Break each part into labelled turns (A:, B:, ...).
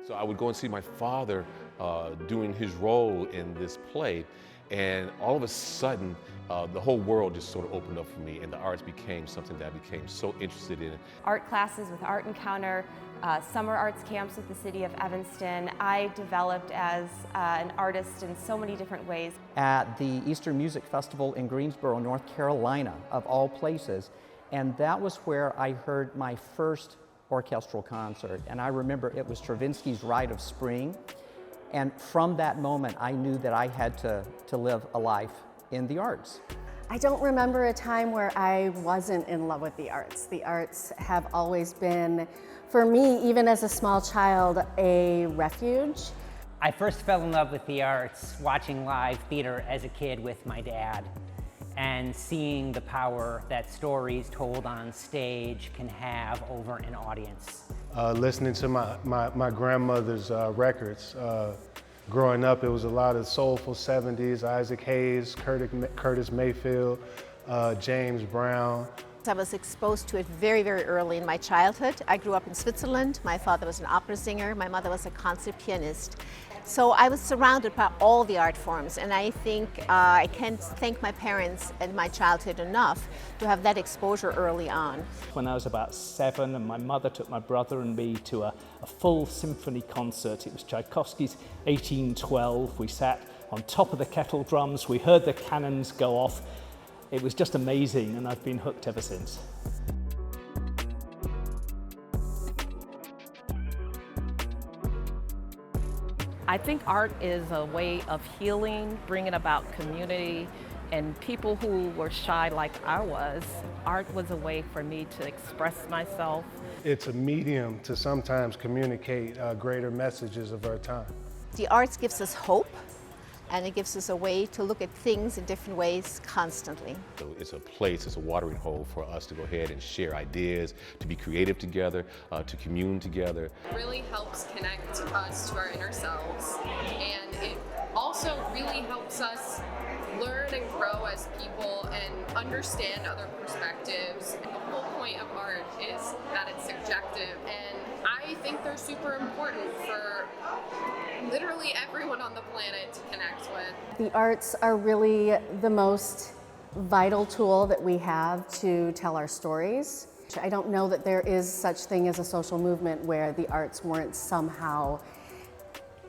A: So I would go and see my father doing his role in this play, and all of a sudden, the whole world just sort of opened up for me, and the arts became something that I became so interested in.
B: Art classes with Art Encounter, summer arts camps with the city of Evanston. I developed as an artist in so many different ways.
C: At the Eastern Music Festival in Greensboro, North Carolina, of all places, and that was where I heard my first orchestral concert, and I remember it was Stravinsky's Rite of Spring, and from that moment I knew that I had to live a life in the arts.
D: I don't remember a time where I wasn't in love with the arts. The arts have always been, for me, even as a small child, a refuge.
E: I first fell in love with the arts watching live theater as a kid with my dad, and seeing the power that stories told on stage can have over an audience.
F: Listening to my grandmother's records. Growing up, it was a lot of soulful 70s, Isaac Hayes, Curtis Mayfield, James Brown.
G: I was exposed to it very, very early in my childhood. I grew up in Switzerland. My father was an opera singer. My mother was a concert pianist. So I was surrounded by all the art forms, and I think I can't thank my parents and my childhood enough to have that exposure early on.
H: When I was about 7, and my mother took my brother and me to a full symphony concert. It was Tchaikovsky's 1812. We sat on top of the kettle drums. We heard the cannons go off. It was just amazing, and I've been hooked ever since.
I: I think art is a way of healing, bringing about community, and people who were shy like I was. Art was a way for me to express myself.
F: It's a medium to sometimes communicate greater messages of our time.
G: The arts gives us hope, and it gives us a way to look at things in different ways constantly.
A: So it's a place, it's a watering hole for us to go ahead and share ideas, to be creative together, to commune together.
J: It really helps connect us to our inner selves, and it also really helps us learn and grow as people and understand other perspectives. The whole point of art is that it's subjective, and I think they're super important for literally everyone on the planet to connect with.
D: The arts are really the most vital tool that we have to tell our stories. I don't know that there is such thing as a social movement where the arts weren't somehow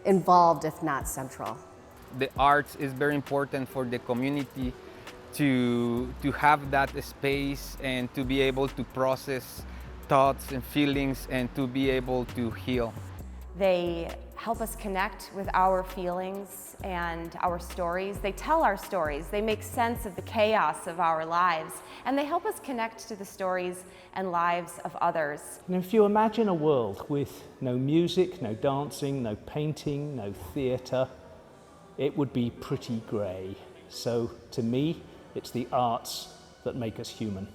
D: involved, if not central.
K: The arts is very important for the community to have that space and to be able to process thoughts and feelings and to be able to heal.
B: They help us connect with our feelings and our stories. They tell our stories. They make sense of the chaos of our lives, and they help us connect to the stories and lives of others.
H: And if you imagine a world with no music, no dancing, no painting, no theatre, it would be pretty grey. So to me, it's the arts that make us human.